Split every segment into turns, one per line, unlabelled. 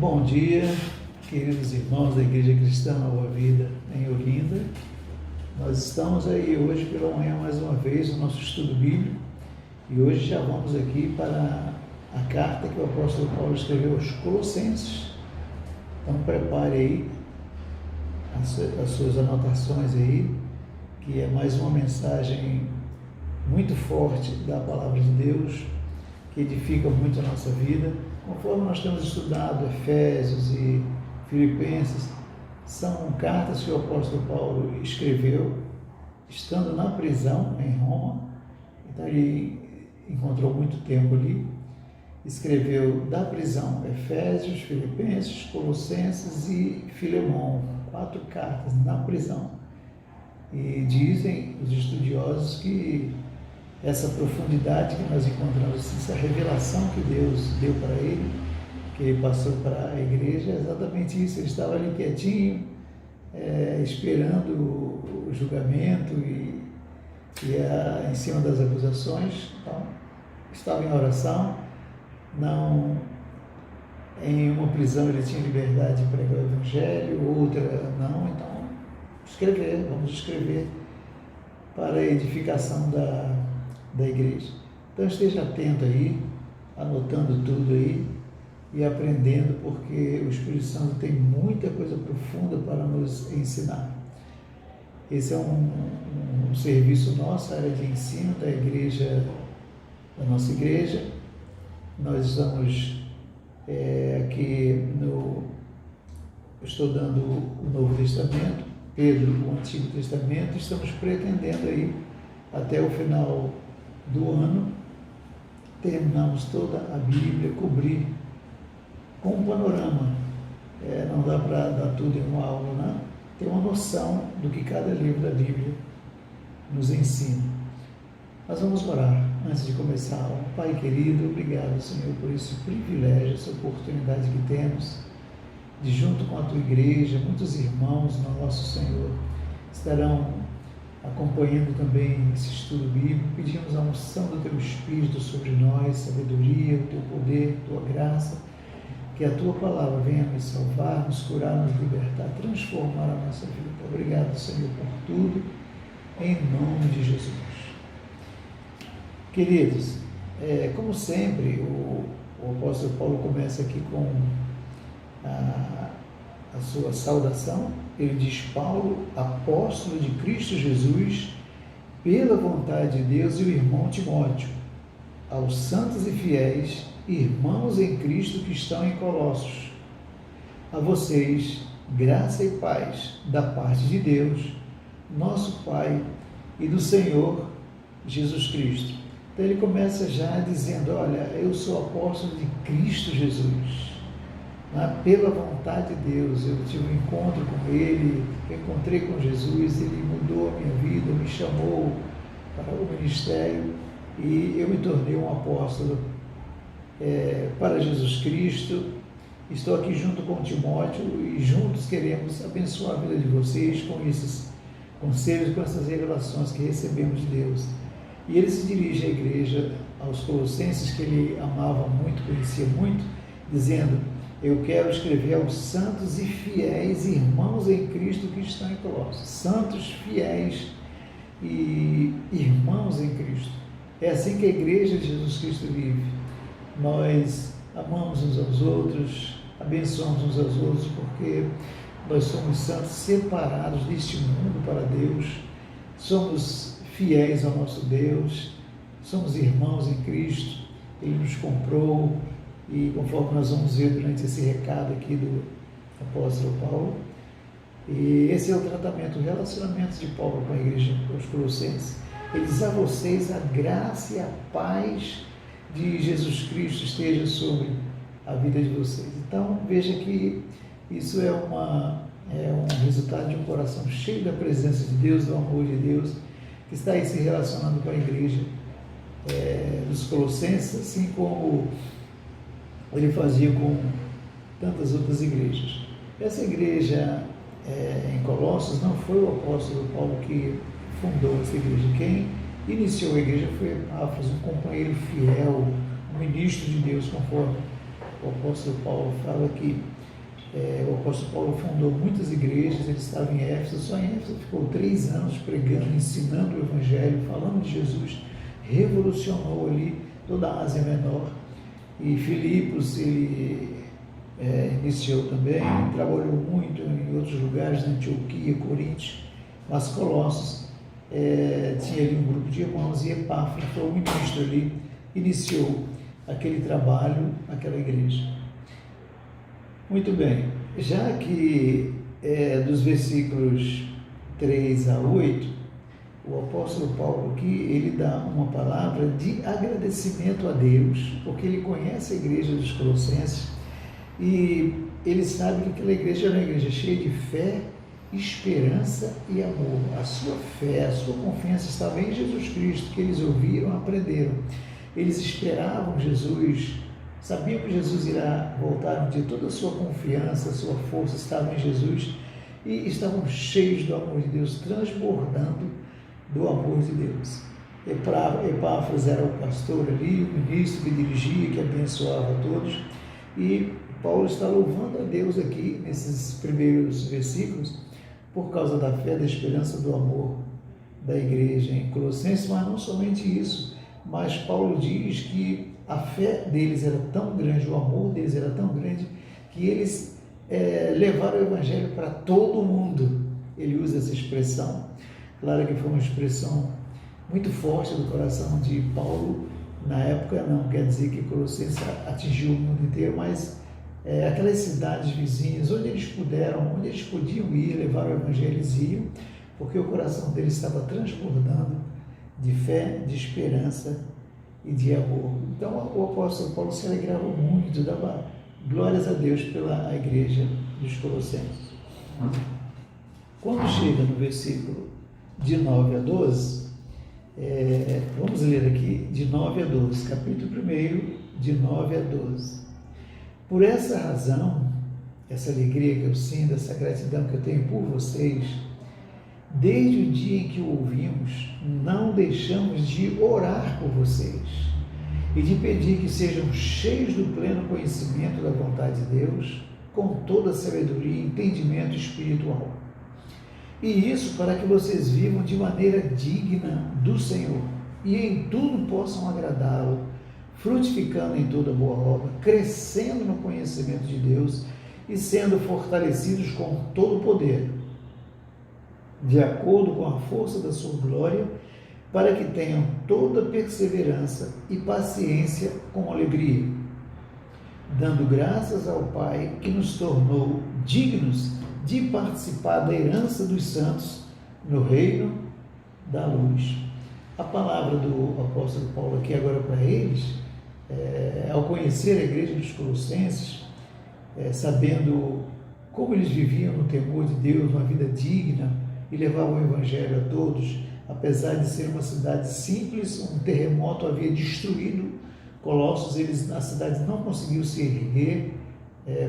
Bom dia, queridos irmãos da Igreja Cristã Nova Vida em Olinda. Nós estamos aí hoje pela manhã mais uma vez no nosso estudo bíblico e hoje já vamos aqui para a carta que o apóstolo Paulo escreveu aos Colossenses. Então prepare aí as suas anotações aí, que é mais uma mensagem muito forte da Palavra de Deus, que edifica muito a nossa vida. Conforme nós temos estudado Efésios e Filipenses, são cartas que o apóstolo Paulo escreveu estando na prisão em Roma. Então ele encontrou muito tempo ali, escreveu da prisão Efésios, Filipenses, Colossenses e Filemão, 4 cartas na prisão. E dizem os estudiosos que essa profundidade que nós encontramos, essa revelação que Deus deu para ele, que ele passou para a igreja, é exatamente isso. Ele estava ali quietinho, esperando o julgamento e em cima das acusações. Então, estava em oração, não em uma prisão ele tinha liberdade de pregar o evangelho, outra não. Então, vamos escrever para a edificação da igreja. Então esteja atento aí, anotando tudo aí e aprendendo, porque o Espírito Santo tem muita coisa profunda para nos ensinar. Esse é um serviço nosso, a área de ensino da igreja, da nossa igreja. Nós estamos aqui estudando o Novo Testamento, Pedro, o Antigo Testamento. Estamos pretendendo aí até o final do ano terminamos toda a Bíblia, cobrir com um panorama. Não dá para dar tudo em uma aula, né? Ter uma noção do que cada livro da Bíblia nos ensina. Nós vamos orar antes de começar a aula. Pai querido, obrigado, Senhor, por esse privilégio, essa oportunidade que temos de, junto com a tua igreja, muitos irmãos nossos, Senhor, estarão acompanhando também esse estudo bíblico. Pedimos a unção do teu Espírito sobre nós, sabedoria, o teu poder, tua graça, que a tua palavra venha nos salvar, nos curar, nos libertar, transformar a nossa vida. Obrigado, Senhor, por tudo, em nome de Jesus. Queridos, como sempre, o apóstolo Paulo começa aqui com a sua saudação. Ele diz: Paulo, apóstolo de Cristo Jesus, pela vontade de Deus, e o irmão Timóteo, aos santos e fiéis irmãos em Cristo que estão em Colossos. A vocês, graça e paz da parte de Deus, nosso Pai, e do Senhor Jesus Cristo. Então ele começa já dizendo: olha, eu sou apóstolo de Cristo Jesus. Pela vontade de Deus, eu tive um encontro com Ele, eu encontrei com Jesus, Ele mudou a minha vida, me chamou para o ministério e eu me tornei um apóstolo para Jesus Cristo. Estou aqui junto com Timóteo e juntos queremos abençoar a vida de vocês com esses conselhos, com essas revelações que recebemos de Deus. E ele se dirige à igreja, aos Colossenses, que ele amava muito, conhecia muito, dizendo: eu quero escrever aos santos e fiéis irmãos em Cristo que estão em Colossos. Santos, fiéis e irmãos em Cristo. É assim que a igreja de Jesus Cristo vive. Nós amamos uns aos outros, abençoamos uns aos outros, porque nós somos santos separados deste mundo para Deus, somos fiéis ao nosso Deus, somos irmãos em Cristo. Ele nos comprou. E conforme nós vamos ver durante esse recado aqui do apóstolo Paulo, e esse é o tratamento, o relacionamento de Paulo com a igreja, com os Colossenses. Ele diz: a vocês a graça e a paz de Jesus Cristo esteja sobre a vida de vocês. Então veja que isso é um resultado de um coração cheio da presença de Deus, do amor de Deus, que está aí se relacionando com a igreja dos Colossenses, assim como ele fazia com tantas outras igrejas. Essa igreja em Colossos não foi o apóstolo Paulo que fundou essa igreja. Quem iniciou a igreja foi Epáfras, um companheiro fiel, um ministro de Deus, conforme o apóstolo Paulo fala que o apóstolo Paulo fundou muitas igrejas, ele estava em Éfeso, só em Éfeso ficou 3 anos pregando, ensinando o Evangelho, falando de Jesus, revolucionou ali toda a Ásia Menor. E Filipos, ele iniciou também, trabalhou muito em outros lugares, na Antioquia, Coríntios, mas Colossos tinha ali um grupo de irmãos, e Epáfras foi o ministro ali, iniciou aquele trabalho, aquela igreja. Muito bem, já que dos versículos 3 a 8, o apóstolo Paulo aqui, ele dá uma palavra de agradecimento a Deus, porque ele conhece a igreja dos Colossenses e ele sabe que aquela igreja era uma igreja cheia de fé, esperança e amor. A sua fé, a sua confiança estava em Jesus Cristo, que eles ouviram, aprenderam. Eles esperavam Jesus, sabiam que Jesus irá voltar um dia, toda a sua confiança, a sua força estava em Jesus e estavam cheios do amor de Deus, transbordando do amor de Deus. Epáfras era o pastor ali, o ministro que dirigia, que abençoava a todos, e Paulo está louvando a Deus aqui, nesses primeiros versículos, por causa da fé, da esperança, do amor da igreja em Colossenses, mas não somente isso, mas Paulo diz que a fé deles era tão grande, o amor deles era tão grande, que eles levaram o Evangelho para todo mundo. Ele usa essa expressão. Claro que foi uma expressão muito forte do coração de Paulo. Na época, não quer dizer que Colossenses atingiu o mundo inteiro, mas aquelas cidades vizinhas, onde eles puderam, onde eles podiam ir, levar o Evangelho, eles iam, porque o coração deles estava transbordando de fé, de esperança e de amor. Então, o apóstolo Paulo se alegrava muito, dava glórias a Deus pela igreja dos Colossenses. Quando chega no versículo de 9 a 12, vamos ler aqui de 9 a 12, capítulo 1, de 9 a 12. Por essa razão, essa alegria que eu sinto, essa gratidão que eu tenho por vocês, desde o dia em que o ouvimos, não deixamos de orar por vocês e de pedir que sejam cheios do pleno conhecimento da vontade de Deus, com toda a sabedoria e entendimento espiritual. E isso para que vocês vivam de maneira digna do Senhor e em tudo possam agradá-lo, frutificando em toda boa obra, crescendo no conhecimento de Deus e sendo fortalecidos com todo o poder, de acordo com a força da sua glória, para que tenham toda perseverança e paciência com alegria, dando graças ao Pai que nos tornou dignos de participar da herança dos santos no reino da luz. A palavra do apóstolo Paulo aqui agora para eles, ao conhecer a igreja dos Colossenses, sabendo como eles viviam no temor de Deus, uma vida digna, e levavam o Evangelho a todos, apesar de ser uma cidade simples, um terremoto havia destruído Colossos, a cidade não conseguiu se erguer,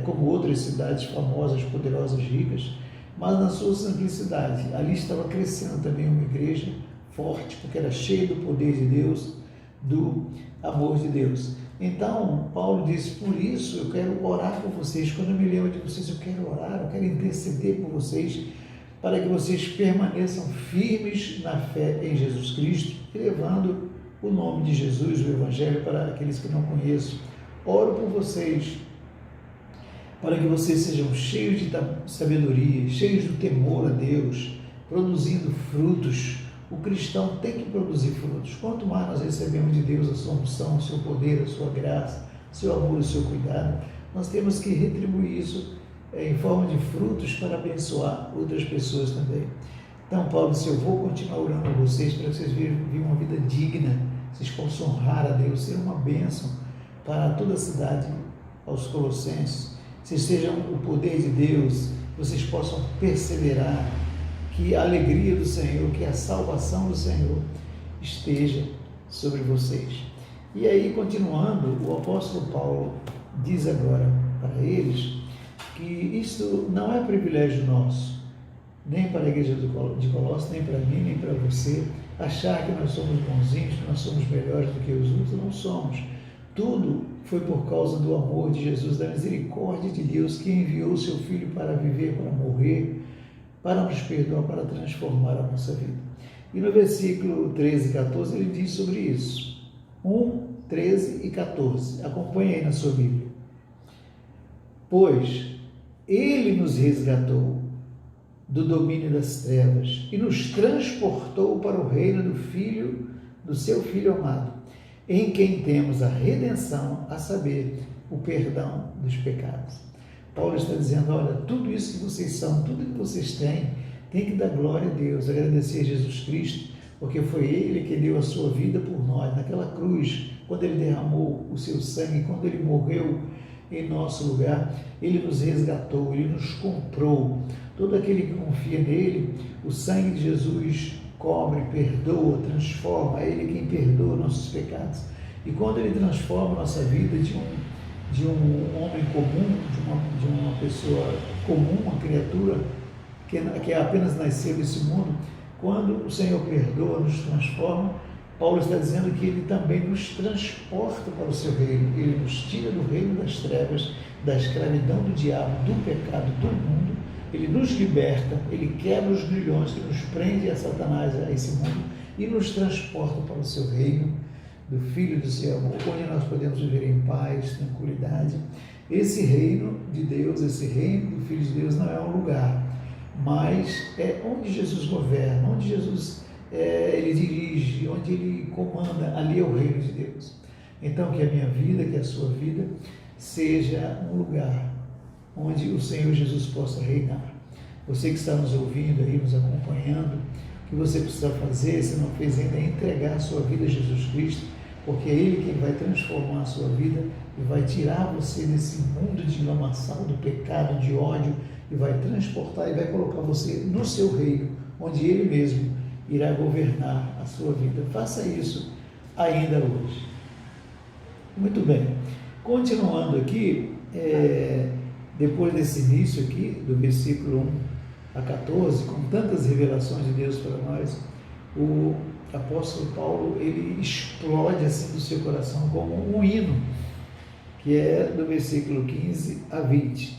como outras cidades famosas, poderosas, ricas, mas na sua simplicidade. Ali estava crescendo também uma igreja forte, porque era cheia do poder de Deus, do amor de Deus. Então, Paulo disse, por isso eu quero orar por vocês. Quando eu me lembro de vocês, eu quero orar, eu quero interceder por vocês, para que vocês permaneçam firmes na fé em Jesus Cristo, levando o nome de Jesus, o Evangelho, para aqueles que não conhecem. Oro por vocês, para que vocês sejam cheios de sabedoria, cheios do temor a Deus, produzindo frutos. O cristão tem que produzir frutos. Quanto mais nós recebemos de Deus a sua unção, o seu poder, a sua graça, o seu amor, o seu cuidado, nós temos que retribuir isso em forma de frutos para abençoar outras pessoas também. Então, Paulo disse, eu vou continuar orando por vocês, para que vocês vivam uma vida digna, vocês possam honrar a Deus, ser uma bênção para toda a cidade, aos Colossenses, vocês sejam o poder de Deus, vocês possam perseverar, que a alegria do Senhor, que a salvação do Senhor esteja sobre vocês. E aí, continuando, o apóstolo Paulo diz agora para eles que isso não é privilégio nosso, nem para a igreja de Colossos, nem para mim, nem para você, achar que nós somos bonzinhos, que nós somos melhores do que os outros. Não somos, Tudo foi por causa do amor de Jesus, da misericórdia de Deus, que enviou o seu Filho para viver, para morrer, para nos perdoar, para transformar a nossa vida. E no versículo 13 e 14 ele diz sobre isso. 1, 13 e 14. Acompanhe aí na sua Bíblia. Pois ele nos resgatou do domínio das trevas e nos transportou para o reino do seu Filho amado, em quem temos a redenção, a saber, o perdão dos pecados. Paulo está dizendo, olha, tudo isso que vocês são, tudo que vocês têm, tem que dar glória a Deus, agradecer a Jesus Cristo, porque foi Ele que deu a sua vida por nós, naquela cruz, quando Ele derramou o seu sangue, quando Ele morreu em nosso lugar, Ele nos resgatou, Ele nos comprou. Todo aquele que confia nele, o sangue de Jesus cobre, perdoa, transforma, é Ele quem perdoa nossos pecados. E quando Ele transforma a nossa vida de um homem comum, de uma pessoa comum, uma criatura que apenas nasceu nesse mundo, quando o Senhor perdoa, nos transforma, Paulo está dizendo que Ele também nos transporta para o seu reino. Ele nos tira do reino das trevas, da escravidão do diabo, do pecado, do mundo. Ele nos liberta, Ele quebra os grilhões que nos prende a Satanás, a esse mundo, e nos transporta para o seu reino, do Filho do seu amor, onde nós podemos viver em paz, tranquilidade. Esse reino de Deus, esse reino do Filho de Deus não é um lugar, mas é onde Jesus governa, onde Jesus Ele dirige, onde Ele comanda, ali é o reino de Deus. Então, que a minha vida, que a sua vida, seja um lugar onde o Senhor Jesus possa reinar. Você que está nos ouvindo aí, nos acompanhando, o que você precisa fazer, se não fez ainda, é entregar a sua vida a Jesus Cristo, porque é Ele quem vai transformar a sua vida e vai tirar você desse mundo de lamaçal, do pecado, de ódio, e vai transportar e vai colocar você no seu reino, onde Ele mesmo irá governar a sua vida. Faça isso ainda hoje. Muito bem. Continuando aqui, depois desse início aqui, do versículo 1 a 14, com tantas revelações de Deus para nós, o apóstolo Paulo, ele explode assim do seu coração como um hino, que é do versículo 15 a 20.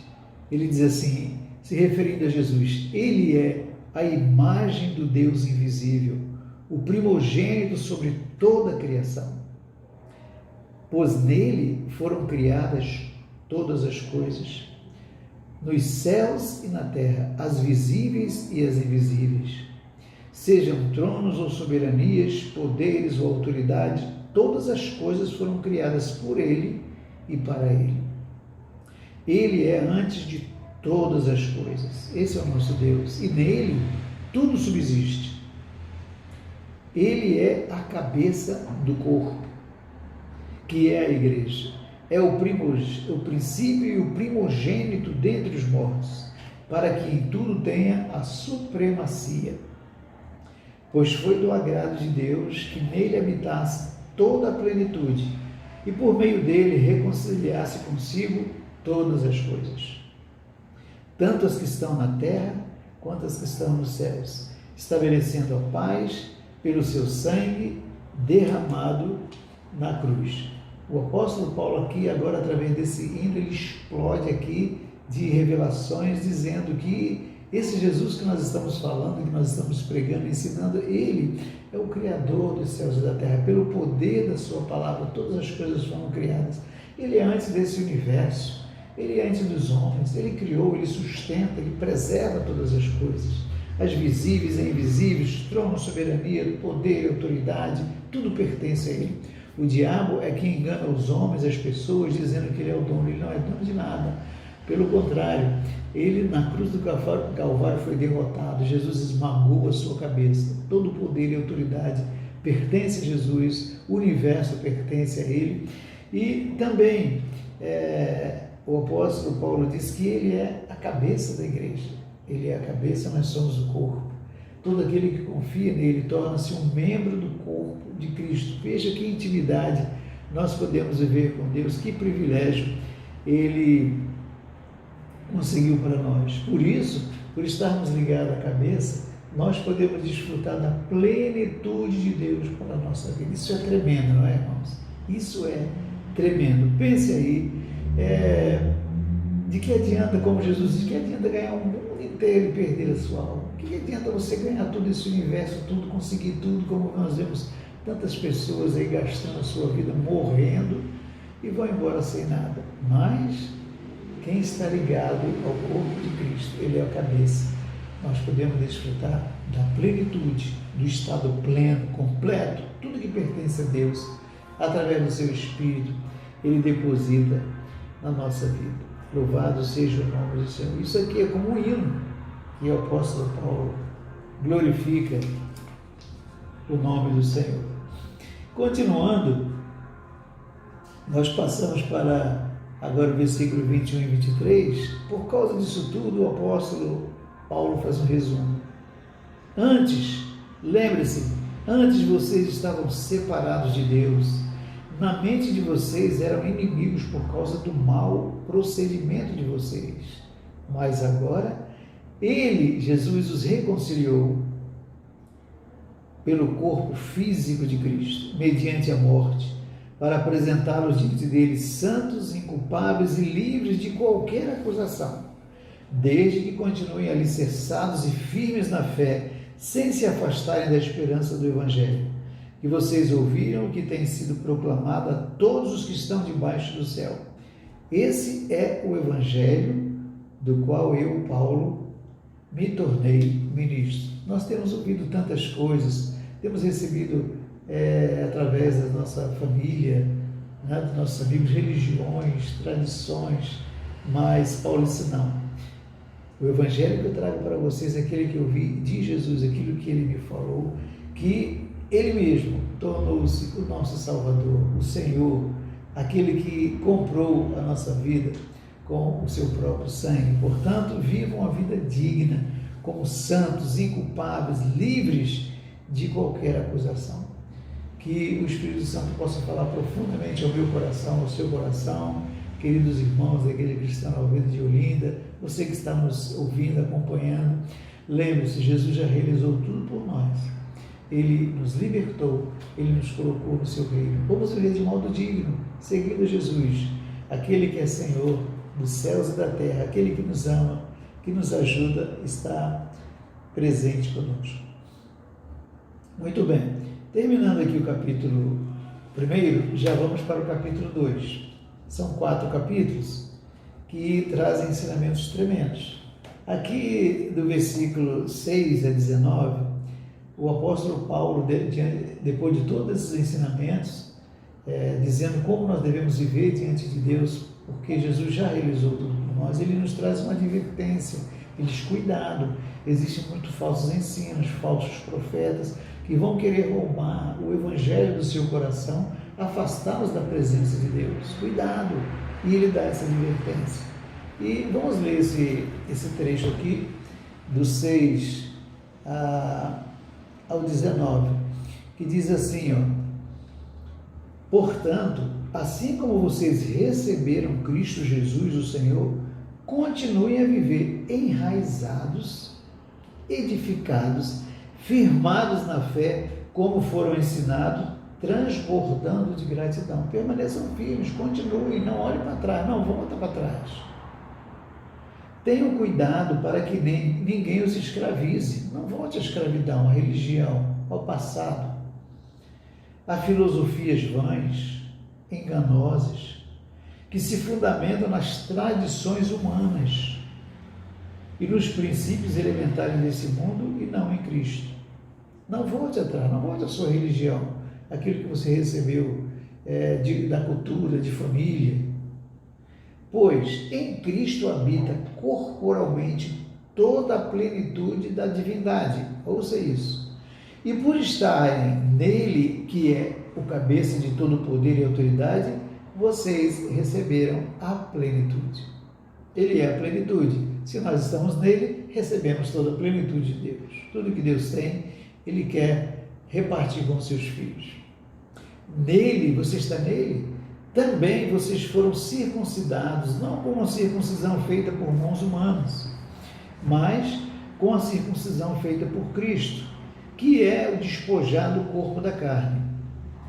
Ele diz assim, se referindo a Jesus, Ele é a imagem do Deus invisível, o primogênito sobre toda a criação, pois nele foram criadas todas as coisas, nos céus e na terra, as visíveis e as invisíveis, sejam tronos ou soberanias, poderes ou autoridade, todas as coisas foram criadas por Ele e para Ele. Ele é antes de todas as coisas. Esse é o nosso Deus. E nele tudo subsiste. Ele é a cabeça do corpo, que é a igreja. É o princípio e o primogênito dentre os mortos, para que em tudo tenha a supremacia. Pois foi do agrado de Deus que nele habitasse toda a plenitude, e por meio dele reconciliasse consigo todas as coisas, tanto as que estão na terra, quanto as que estão nos céus, estabelecendo a paz pelo seu sangue derramado na cruz. O apóstolo Paulo aqui, agora através desse hino, ele explode aqui de revelações, dizendo que esse Jesus que nós estamos falando, que nós estamos pregando, ensinando, Ele é o Criador dos céus e da terra. Pelo poder da sua palavra, todas as coisas foram criadas. Ele é antes desse universo, Ele é antes dos homens, Ele criou, Ele sustenta, Ele preserva todas as coisas. As visíveis e invisíveis, trono, soberania, poder, autoridade, tudo pertence a Ele. O diabo é quem engana os homens, as pessoas, dizendo que Ele é o dono. Ele não é dono de nada. Pelo contrário, Ele na cruz do Calvário foi derrotado. Jesus esmagou a sua cabeça. Todo o poder e autoridade pertence a Jesus. O universo pertence a Ele. E também o apóstolo Paulo diz que Ele é a cabeça da igreja. Ele é a cabeça, nós somos o corpo. Todo aquele que confia nele torna-se um membro do corpo de Cristo. Veja que intimidade nós podemos viver com Deus, que privilégio Ele conseguiu para nós. Por isso, por estarmos ligados à cabeça, nós podemos desfrutar da plenitude de Deus para a nossa vida. Isso é tremendo, não é, irmãos? Isso é tremendo. Pense aí, de que adianta, como Jesus diz, que adianta ganhar o mundo inteiro e perder a sua alma? O que adianta você ganhar todo esse universo, tudo, conseguir tudo, como nós vemos tantas pessoas aí gastando a sua vida, morrendo e vão embora sem nada. Mas quem está ligado ao corpo de Cristo, ele é a cabeça. Nós podemos desfrutar da plenitude, do estado pleno, completo, tudo que pertence a Deus, através do seu Espírito, ele deposita na nossa vida. Louvado seja o nome do Senhor. Isso aqui é como um hino que o apóstolo Paulo glorifica o nome do Senhor. Continuando, nós passamos para agora o versículo 21 e 23. Por causa disso tudo, o apóstolo Paulo faz um resumo. Antes, lembre-se, antes vocês estavam separados de Deus. Na mente de vocês eram inimigos por causa do mau procedimento de vocês. Mas agora, ele, Jesus, os reconciliou pelo corpo físico de Cristo, mediante a morte, para apresentá-los diante dele santos, inculpáveis e livres de qualquer acusação, desde que continuem alicerçados e firmes na fé, sem se afastarem da esperança do Evangelho, que vocês ouviram, que tem sido proclamado a todos os que estão debaixo do céu. Esse é o Evangelho do qual eu, Paulo, me tornei ministro. Nós temos ouvido tantas coisas, temos recebido através da nossa família, né, dos nossos amigos, religiões, tradições, mas Paulo disse não. O Evangelho que eu trago para vocês é aquele que eu vi de Jesus, aquilo que ele me falou, que ele mesmo tornou-se o nosso Salvador, o Senhor, aquele que comprou a nossa vida com o seu próprio sangue. Portanto, vivam uma vida digna, como santos, inculpáveis, livres de qualquer acusação. Que o Espírito Santo possa falar profundamente ao meu coração, ao seu coração, queridos irmãos da Igreja Cristã Alveda de Olinda, você que está nos ouvindo, acompanhando, lembre-se, Jesus já realizou tudo por nós. Ele nos libertou, ele nos colocou no seu reino. Vamos viver de modo digno, seguindo Jesus, aquele que é Senhor dos céus e da terra, aquele que nos ama, que nos ajuda, está presente conosco. Muito bem, terminando aqui o capítulo 1, já vamos para o capítulo 2. São 4 capítulos que trazem ensinamentos tremendos. Aqui do versículo 6 a 19, o apóstolo Paulo, depois de todos esses ensinamentos, dizendo como nós devemos viver diante de Deus, porque Jesus já realizou tudo por nós, ele nos traz uma advertência. Ele diz, cuidado, existem muitos falsos ensinos, falsos profetas, que vão querer roubar o evangelho do seu coração, afastá-los da presença de Deus. Cuidado! E ele dá essa advertência. E vamos ler esse trecho aqui, do 6 ao 19, que diz assim, portanto, assim como vocês receberam Cristo Jesus, o Senhor, continuem a viver enraizados, edificados, firmados na fé, como foram ensinados, transbordando de gratidão. Permaneçam firmes, continuem, não olhem para trás, não voltem para trás. Tenham cuidado para que ninguém os escravize. Não volte à escravidão, à religião, ao passado, a filosofias vãs, enganosas, que se fundamentam nas tradições humanas e nos princípios elementares desse mundo e não em Cristo. Não volte atrás, não volte à sua religião, aquilo que você recebeu da cultura, de família. Pois em Cristo habita corporalmente toda a plenitude da divindade. Ouça isso. E por estarem nele, que é o cabeça de todo poder e autoridade, vocês receberam a plenitude. Ele é a plenitude. Se nós estamos nele, recebemos toda a plenitude de Deus. Tudo que Deus tem, ele quer repartir com seus filhos. Nele, você está nele, também vocês foram circuncidados, não com uma circuncisão feita por mãos humanas, mas com a circuncisão feita por Cristo, que é o despojar do corpo da carne,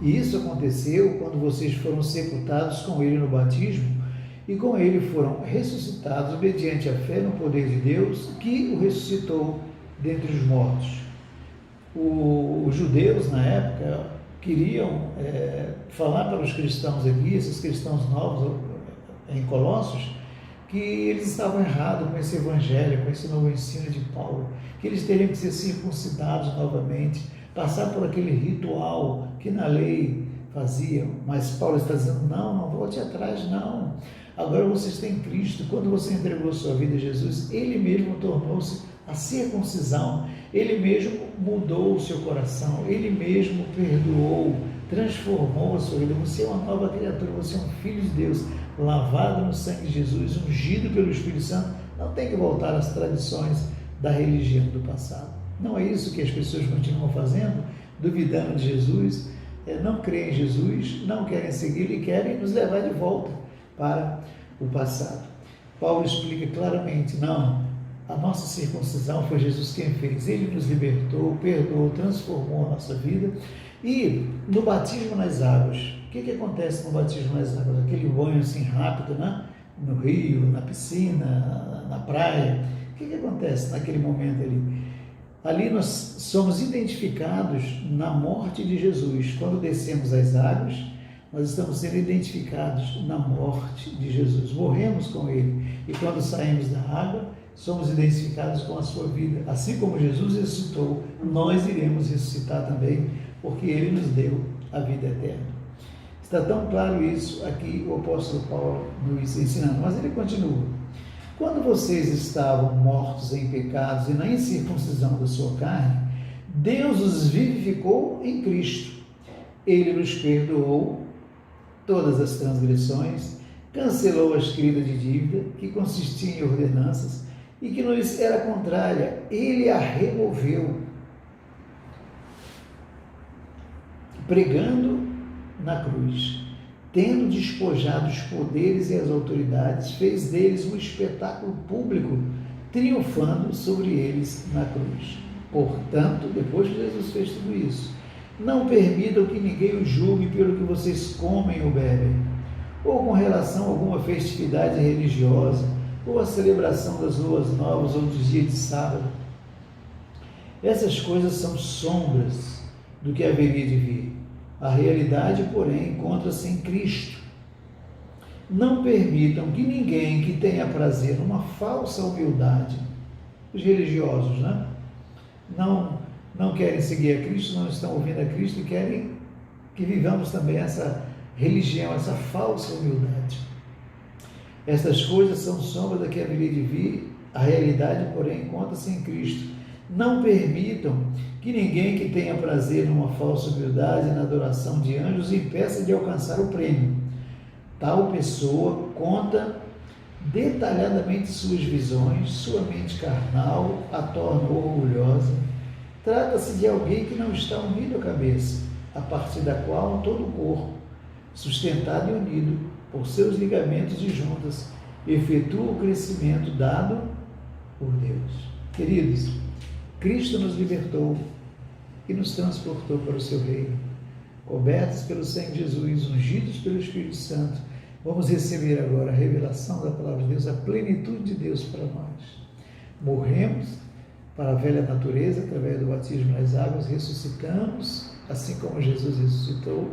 E isso aconteceu quando vocês foram sepultados com ele no batismo e com ele foram ressuscitados mediante a fé no poder de Deus que o ressuscitou dentre os mortos. Os judeus, na época, queriam falar para os cristãos aqui, esses cristãos novos em Colossos, que eles estavam errados com esse evangelho, com esse novo ensino de Paulo, que eles teriam que ser circuncidados novamente, passar por aquele ritual que na lei faziam. Mas Paulo está dizendo, não volte atrás, não. Agora vocês têm Cristo. Quando você entregou sua vida a Jesus, Ele mesmo tornou-se a circuncisão, Ele mesmo mudou o seu coração, Ele mesmo perdoou, transformou a sua vida. Você é uma nova criatura, você é um filho de Deus, lavado no sangue de Jesus, ungido pelo Espírito Santo. Não tem que voltar às tradições da religião do passado. Não é isso que as pessoas continuam fazendo, duvidando de Jesus, não creem em Jesus, não querem seguir e querem nos levar de volta para o passado. Paulo explica claramente, não, a nossa circuncisão foi Jesus quem fez, Ele nos libertou, perdoou, transformou a nossa vida. E no batismo nas águas, o que acontece no batismo nas águas? Aquele banho assim rápido, né? No rio, na piscina, na praia. O que acontece naquele momento ali? Ali nós somos identificados na morte de Jesus. Quando descemos as águas, nós estamos sendo identificados na morte de Jesus. Morremos com Ele. E quando saímos da água, somos identificados com a sua vida. Assim como Jesus ressuscitou, nós iremos ressuscitar também, porque Ele nos deu a vida eterna. Está tão claro isso aqui, o apóstolo Paulo nos ensinando. Mas ele continua. Quando vocês estavam mortos em pecados e na incircuncisão da sua carne, Deus os vivificou em Cristo. Ele nos perdoou todas as transgressões, cancelou a escrita de dívida, que consistia em ordenanças, e que nos era contrária. Ele a removeu, pregando na cruz. Tendo despojado os poderes e as autoridades, fez deles um espetáculo público, triunfando sobre eles na cruz. Portanto, depois que Jesus fez tudo isso, não permitam que ninguém os julgue pelo que vocês comem ou bebem, ou com relação a alguma festividade religiosa, ou a celebração das luas novas ou dos dias de sábado. Essas coisas são sombras do que haveria de vir. A realidade, porém, encontra-se em Cristo. Não permitam que ninguém que tenha prazer numa falsa humildade, os religiosos, né? Não querem seguir a Cristo, não estão ouvindo a Cristo e querem que vivamos também essa religião, essa falsa humildade. Estas coisas são sombra da que haveria de vir, a realidade, porém, encontra-se em Cristo. Não permitam que ninguém que tenha prazer numa falsa humildade, na adoração de anjos, impeça de alcançar o prêmio. Tal pessoa conta detalhadamente suas visões, sua mente carnal a torna orgulhosa. Trata-se de alguém que não está unido à cabeça, a partir da qual todo o corpo, sustentado e unido por seus ligamentos e juntas, efetua o crescimento dado por Deus. Queridos, Cristo nos libertou e nos transportou para o seu reino. Cobertos pelo sangue de Jesus, ungidos pelo Espírito Santo, vamos receber agora a revelação da palavra de Deus, a plenitude de Deus para nós. Morremos para a velha natureza através do batismo nas águas, ressuscitamos, assim como Jesus ressuscitou.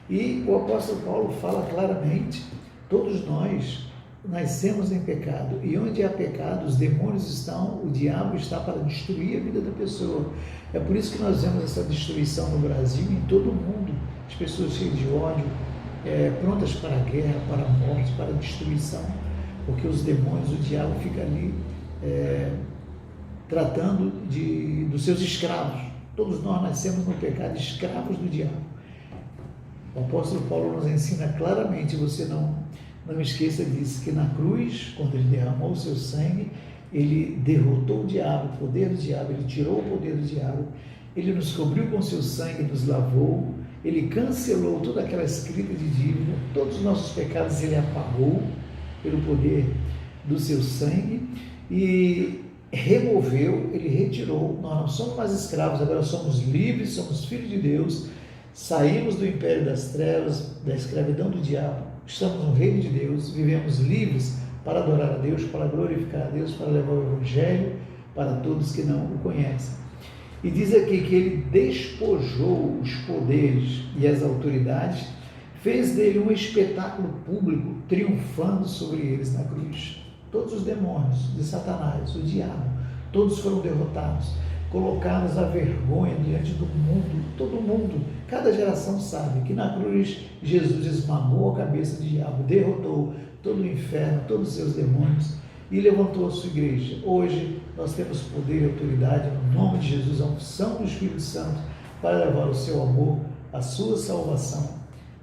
E o apóstolo Paulo fala claramente, todos nós nascemos em pecado, e onde há pecado, os demônios estão, o diabo está para destruir a vida da pessoa. É por isso que nós vemos essa destruição no Brasil e em todo o mundo, as pessoas cheias de ódio, prontas para a guerra, para a morte, para a destruição, porque os demônios, o diabo fica ali tratando dos seus escravos. Todos nós nascemos no pecado, escravos do diabo. O apóstolo Paulo nos ensina claramente, você não esqueça disso, que na cruz, quando ele derramou o seu sangue, ele derrotou o diabo, o poder do diabo, ele tirou o poder do diabo, ele nos cobriu com seu sangue, nos lavou, ele cancelou toda aquela escrita de dívida, todos os nossos pecados ele apagou pelo poder do seu sangue e removeu, ele retirou. Nós não somos mais escravos, agora somos livres, somos filhos de Deus, Saímos do império das trevas, da escravidão do diabo, estamos no reino de Deus, vivemos livres para adorar a Deus, para glorificar a Deus, para levar o Evangelho para todos que não o conhecem. E diz aqui que ele despojou os poderes e as autoridades, fez dele um espetáculo público, triunfando sobre eles na cruz. Todos os demônios de Satanás, o diabo, todos foram derrotados, colocados à vergonha diante do mundo. Todo mundo, cada geração sabe que na cruz Jesus esmagou a cabeça do diabo, derrotou todo o inferno, todos os seus demônios e levantou a sua igreja. Hoje nós temos poder e autoridade no nome de Jesus, a unção do Espírito Santo para levar o seu amor, a sua salvação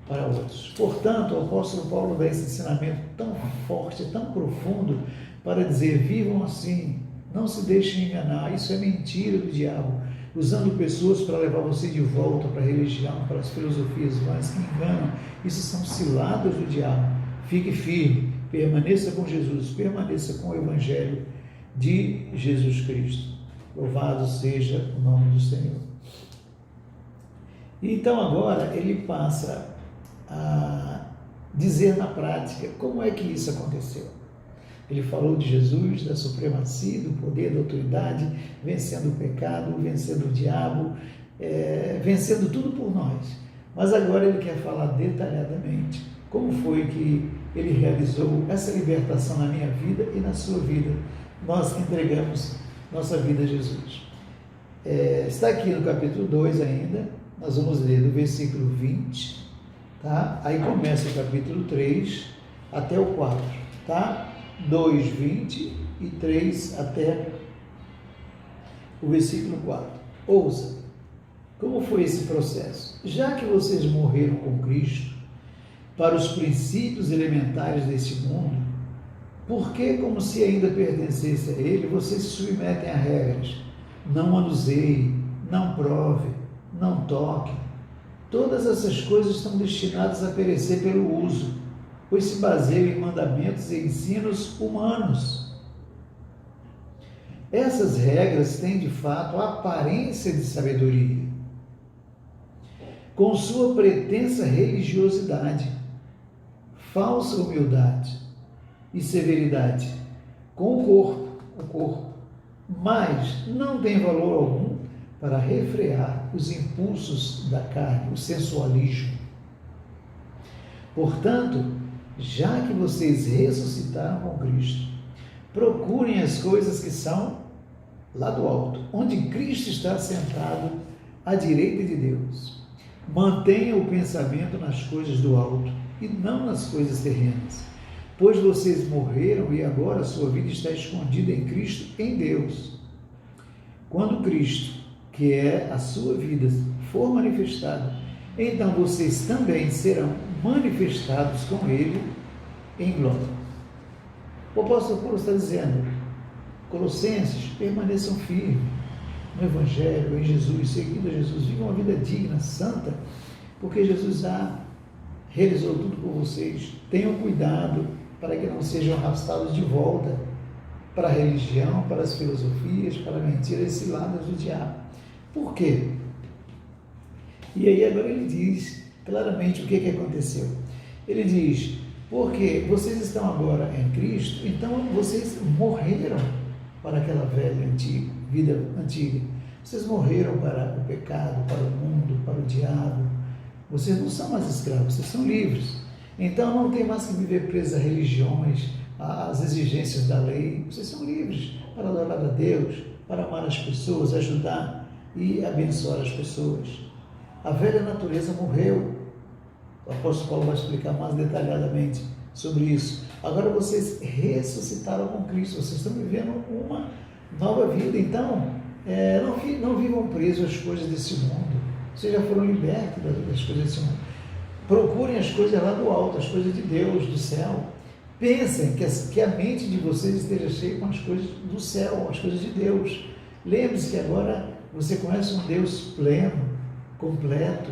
para outros. Portanto, o apóstolo Paulo dá esse ensinamento tão forte, tão profundo, para dizer: vivam assim, não se deixem enganar, isso é mentira do diabo, usando pessoas para levar você de volta para a religião, para as filosofias vãs que enganam. Isso são ciladas do diabo. Fique firme, permaneça com Jesus, permaneça com o Evangelho de Jesus Cristo. Louvado seja o nome do Senhor. Então agora ele passa a dizer na prática como é que isso aconteceu. Ele falou de Jesus, da supremacia, do poder, da autoridade, vencendo o pecado, vencendo o diabo, vencendo tudo por nós. Mas agora ele quer falar detalhadamente como foi que ele realizou essa libertação na minha vida e na sua vida. Nós que entregamos nossa vida a Jesus. Está aqui no capítulo 2 ainda, nós vamos ler do versículo 20, tá? Aí começa o capítulo 3 até o 4, tá? 2, 20 e 3 até o versículo 4. Ouça, como foi esse processo? Já que vocês morreram com Cristo para os princípios elementares deste mundo, por que, como se ainda pertencesse a Ele, vocês se submetem a regras? Não manuseie, não prove, não toque. Todas essas coisas estão destinadas a perecer pelo uso, pois se baseiam em mandamentos e ensinos humanos. Essas regras têm, de fato, a aparência de sabedoria, com sua pretensa religiosidade, falsa humildade e severidade, com o corpo, mas não tem valor algum para refrear os impulsos da carne, o sensualismo. Portanto, já que vocês ressuscitaram com Cristo, procurem as coisas que são lá do alto, onde Cristo está sentado à direita de Deus. Mantenham o pensamento nas coisas do alto e não nas coisas terrenas, pois vocês morreram e agora a sua vida está escondida em Cristo, em Deus. Quando Cristo, que é a sua vida, for manifestado, então vocês também serão manifestados com Ele em glória. O apóstolo Paulo está dizendo: Colossenses, permaneçam firmes no Evangelho, em Jesus, seguindo a Jesus, vivam uma vida digna, santa, porque Jesus já realizou tudo por vocês. Tenham cuidado para que não sejam arrastados de volta para a religião, para as filosofias, para mentiras e ciladas do diabo. Por quê? E aí agora ele diz claramente o que aconteceu. Ele diz: porque vocês estão agora em Cristo, então vocês morreram para aquela velha vida antiga. Vocês morreram para o pecado, para o mundo, para o diabo. Vocês não são mais escravos, vocês são livres. Então não tem mais que viver presos a religiões, às exigências da lei. Vocês são livres para adorar a Deus, para amar as pessoas, ajudar e abençoar as pessoas. A velha natureza morreu. O apóstolo Paulo vai explicar mais detalhadamente sobre isso. Agora vocês ressuscitaram com Cristo, vocês estão vivendo uma nova vida. Então, não vivam presos às coisas desse mundo. Vocês já foram libertos das coisas desse mundo. Procurem as coisas lá do alto, as coisas de Deus, do céu. Pensem que a mente de vocês esteja cheia com as coisas do céu, as coisas de Deus. Lembre-se que agora você conhece um Deus pleno, completo.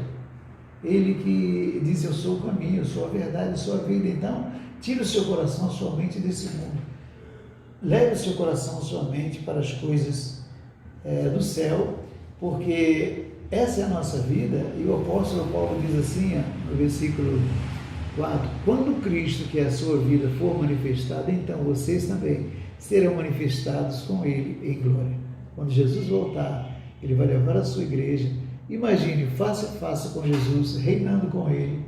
Ele que diz: eu sou o caminho, eu sou a verdade, eu sou a vida. Então, tire o seu coração, a sua mente desse mundo. Leve o seu coração, a sua mente para as coisas do céu, porque Essa é a nossa vida, e o apóstolo Paulo diz assim, no versículo 4, quando Cristo, que é a sua vida, for manifestado, então vocês também serão manifestados com Ele em glória. Quando Jesus voltar, Ele vai levar a sua igreja, imagine, face a face com Jesus, reinando com Ele,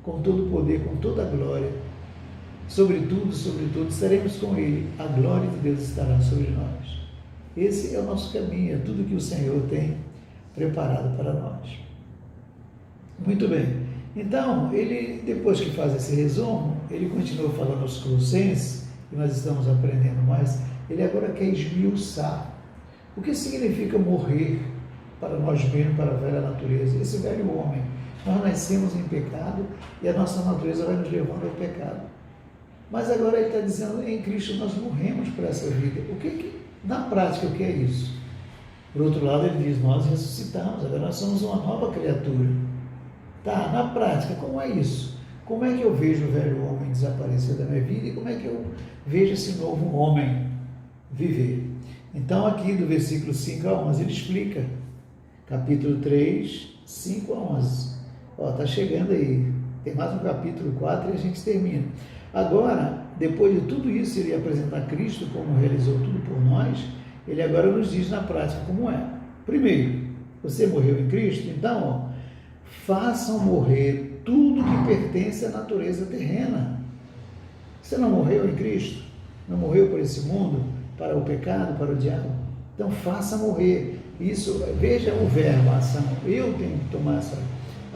com todo o poder, com toda a glória, sobretudo, estaremos com Ele, a glória de Deus estará sobre nós. Esse é o nosso caminho, é tudo que o Senhor tem preparado para nós. Muito bem. Então, ele, depois que faz esse resumo, ele continua falando aos Colossenses, e nós estamos aprendendo mais, ele agora quer esmiuçar. O que significa morrer para nós mesmos, para a velha natureza? Esse velho homem. Nós nascemos em pecado e a nossa natureza vai nos levando ao pecado. Mas agora ele está dizendo, em Cristo nós morremos para essa vida. Na prática, o que é isso? Por outro lado, ele diz, nós ressuscitamos, agora nós somos uma nova criatura. Tá, na prática, como é isso? Como é que eu vejo o velho homem desaparecer da minha vida e como é que eu vejo esse novo homem viver? Então, aqui do versículo 5 a 11, ele explica, capítulo 3, 5 a 11. Está chegando aí, tem mais um capítulo 4 e a gente termina. Agora, depois de tudo isso, ele apresentar Cristo como realizou tudo por nós, ele agora nos diz na prática como é. Primeiro, você morreu em Cristo, então, façam morrer tudo que pertence à natureza terrena. Você não morreu em Cristo? Não morreu por esse mundo, para o pecado, para o diabo? Então, faça morrer. Isso, veja o verbo, a ação. Eu tenho que tomar essa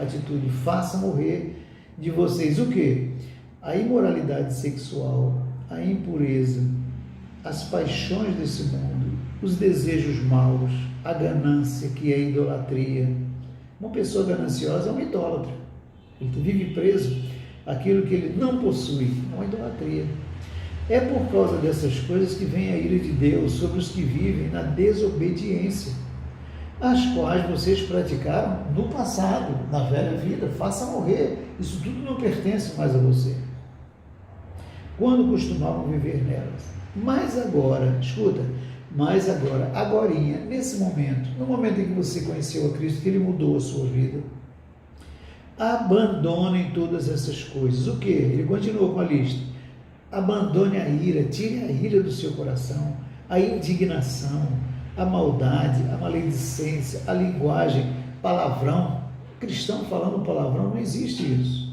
atitude. Faça morrer de vocês o quê? A imoralidade sexual, a impureza, as paixões desse mundo, os desejos maus, a ganância, que é a idolatria. Uma pessoa gananciosa é um idólatra. Ele vive preso àquilo que ele não possui. É uma idolatria. É por causa dessas coisas que vem a ira de Deus sobre os que vivem na desobediência, as quais vocês praticaram no passado, na velha vida. Faça morrer. Isso tudo não pertence mais a você. Quando costumavam viver nelas. Mas agora, escuta, agorinha, nesse momento, no momento em que você conheceu a Cristo, que Ele mudou a sua vida, abandonem todas essas coisas. O que? Ele continuou com a lista. Abandone a ira, tire a ira do seu coração, a indignação, a maldade, a maledicência, a linguagem, palavrão. Cristão falando palavrão, não existe isso.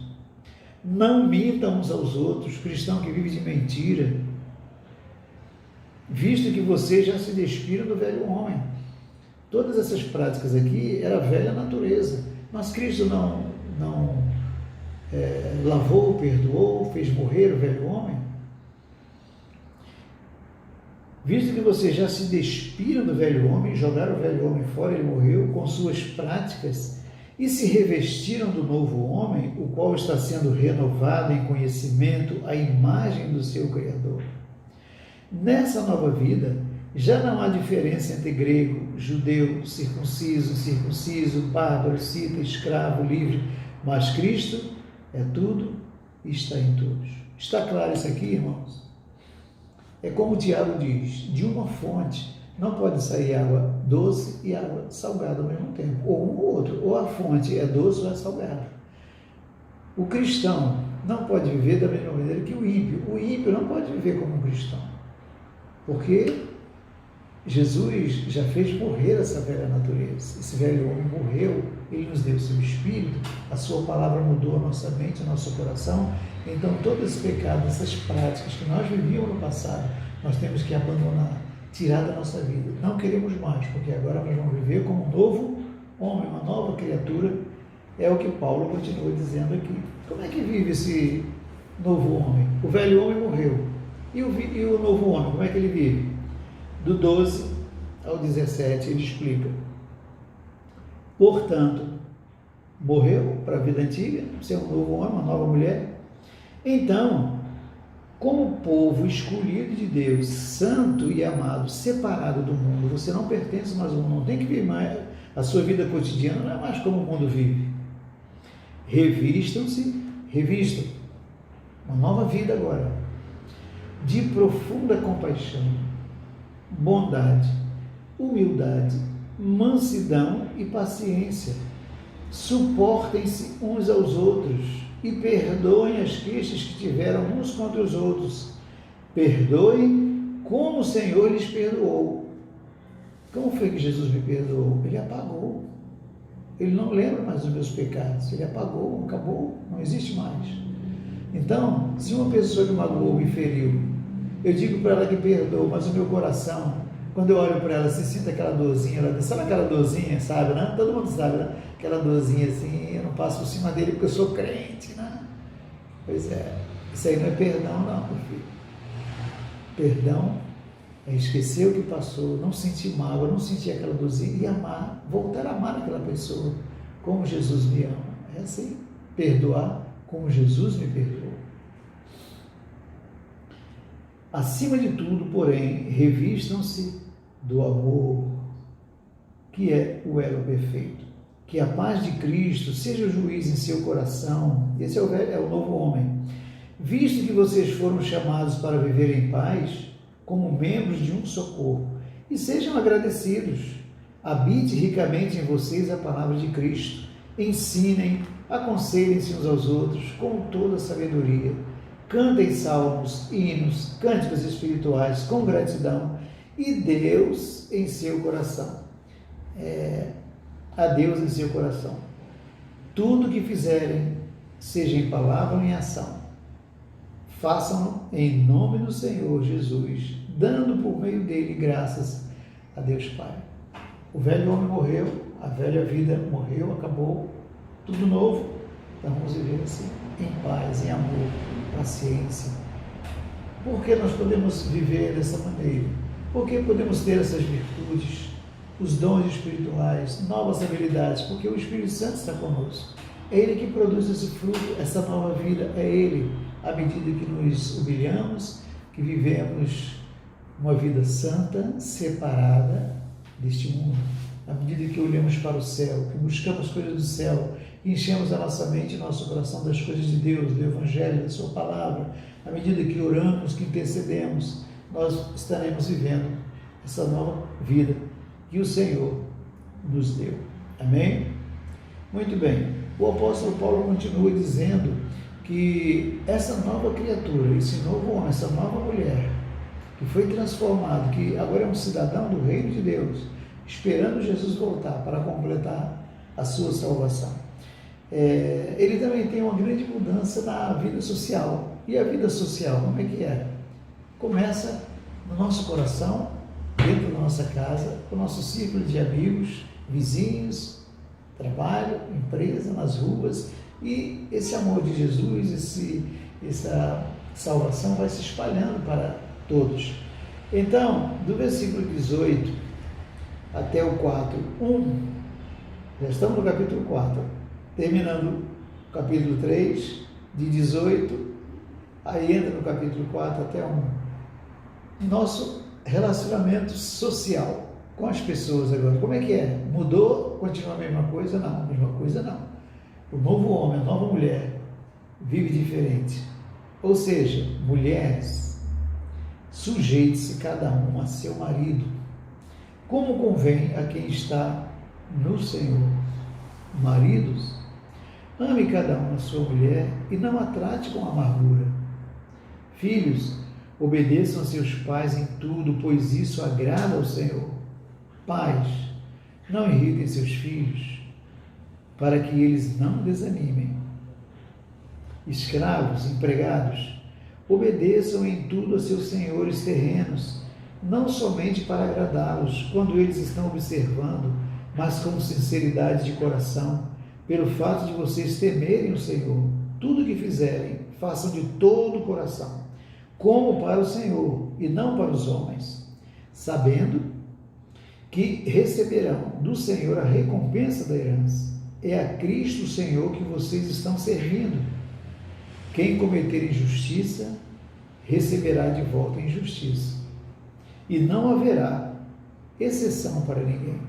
Não mintam uns aos outros, cristão que vive de mentira, visto que vocês já se despiram do velho homem. Todas essas práticas aqui era a velha natureza, mas Cristo não lavou, perdoou, fez morrer o velho homem. Visto que vocês já se despiram do velho homem, jogaram o velho homem fora, ele morreu, com suas práticas, e se revestiram do novo homem, o qual está sendo renovado em conhecimento à imagem do seu Criador. Nessa nova vida, já não há diferença entre grego, judeu, circunciso, incircunciso, bárbaro, cita, escravo, livre, mas Cristo é tudo e está em todos. Está claro isso aqui, irmãos? É como o Tiago diz, de uma fonte não pode sair água doce e água salgada ao mesmo tempo, ou um ou outro, ou a fonte é doce ou é salgada. O cristão não pode viver da mesma maneira que o ímpio não pode viver como um cristão, porque Jesus já fez morrer essa velha natureza, esse velho homem morreu, ele nos deu o seu Espírito, a sua palavra mudou a nossa mente, o nosso coração. Então todo esse pecado, essas práticas que nós vivíamos no passado, nós temos que abandonar, tirar da nossa vida. Não queremos mais, porque agora nós vamos viver como um novo homem, uma nova criatura. É o que Paulo continua dizendo aqui. Como é que vive esse novo homem? O velho homem morreu. E o novo homem, como é que ele vive? Do 12 ao 17, ele explica. Portanto, morreu para a vida antiga, ser um novo homem, uma nova mulher. Então, como povo escolhido de Deus, santo e amado, separado do mundo, você não pertence mais ao mundo, não tem que viver mais, a sua vida cotidiana não é mais como o mundo vive. Revistam, uma nova vida agora, de profunda compaixão, bondade, humildade, mansidão e paciência. Suportem-se uns aos outros e perdoem as queixas que tiveram uns contra os outros. Perdoem como o Senhor lhes perdoou. Como foi que Jesus me perdoou? Ele apagou. Ele não lembra mais dos meus pecados. Ele apagou, acabou, não existe mais. Então, se uma pessoa me magoou, me feriu, eu digo para ela que perdoa, mas o meu coração, quando eu olho para ela, se sinta aquela dorzinha, sabe aquela dorzinha, sabe, né? Todo mundo sabe, né? Aquela dorzinha assim, eu não passo por cima dele porque eu sou crente, né? Pois é, isso aí não é perdão não, meu filho. Perdão é esquecer o que passou, não sentir mágoa, não sentir aquela dorzinha e amar, voltar a amar aquela pessoa como Jesus me ama. É assim, perdoar como Jesus me perdoou. Acima de tudo, porém, revistam-se do amor, que é o elo perfeito. Que a paz de Cristo seja o juiz em seu coração. Esse é o novo homem. Visto que vocês foram chamados para viver em paz, como membros de um só corpo, e sejam agradecidos. Habite ricamente em vocês a palavra de Cristo. Ensinem, aconselhem-se uns aos outros com toda a sabedoria. Cantem salmos, hinos, cânticos espirituais com gratidão e Deus em seu coração. A Deus em seu coração. Tudo que fizerem, seja em palavra ou em ação, façam em nome do Senhor Jesus, dando por meio dele graças a Deus Pai. O velho homem morreu, a velha vida morreu, acabou, tudo novo. Então vamos viver assim, em paz, em amor, paciência. Por que nós podemos viver dessa maneira? Porque podemos ter essas virtudes, os dons espirituais, novas habilidades, porque o Espírito Santo está conosco. É Ele que produz esse fruto, essa nova vida, é Ele. À medida que nos humilhamos, que vivemos uma vida santa, separada deste mundo, à medida que olhamos para o céu, que buscamos coisas do céu, enchemos a nossa mente e nosso coração das coisas de Deus, do Evangelho, da Sua Palavra, à medida que oramos, que intercedemos, nós estaremos vivendo essa nova vida que o Senhor nos deu. Amém? Muito bem. O apóstolo Paulo continua dizendo que essa nova criatura, esse novo homem, essa nova mulher, que foi transformado, que agora é um cidadão do reino de Deus, esperando Jesus voltar para completar a sua salvação. Ele também tem uma grande mudança na vida social. E a vida social, como é que é? Começa no nosso coração, dentro da nossa casa, com o nosso círculo de amigos, vizinhos, trabalho, empresa, nas ruas, e esse amor de Jesus, essa salvação vai se espalhando para todos. Então, do versículo 18 até o 4:1, já estamos no capítulo 4, terminando o capítulo 3, de 18, aí entra no capítulo 4 até 1. Nosso relacionamento social com as pessoas agora, como é que é? Mudou? Continua a mesma coisa? Não, a mesma coisa não. O novo homem, a nova mulher, vive diferente. Ou seja, mulheres, sujeite-se cada um a seu marido, como convém a quem está no Senhor. Maridos, ame cada um a sua mulher e não a trate com amargura. Filhos, obedeçam a seus pais em tudo, pois isso agrada ao Senhor. Pais, não irritem seus filhos, para que eles não desanimem. Escravos, empregados, obedeçam em tudo a seus senhores terrenos, não somente para agradá-los, quando eles estão observando, mas com sinceridade de coração, pelo fato de vocês temerem o Senhor. Tudo o que fizerem, façam de todo o coração, como para o Senhor e não para os homens, sabendo que receberão do Senhor a recompensa da herança. É a Cristo o Senhor que vocês estão servindo. Quem cometer injustiça, receberá de volta injustiça. E não haverá exceção para ninguém.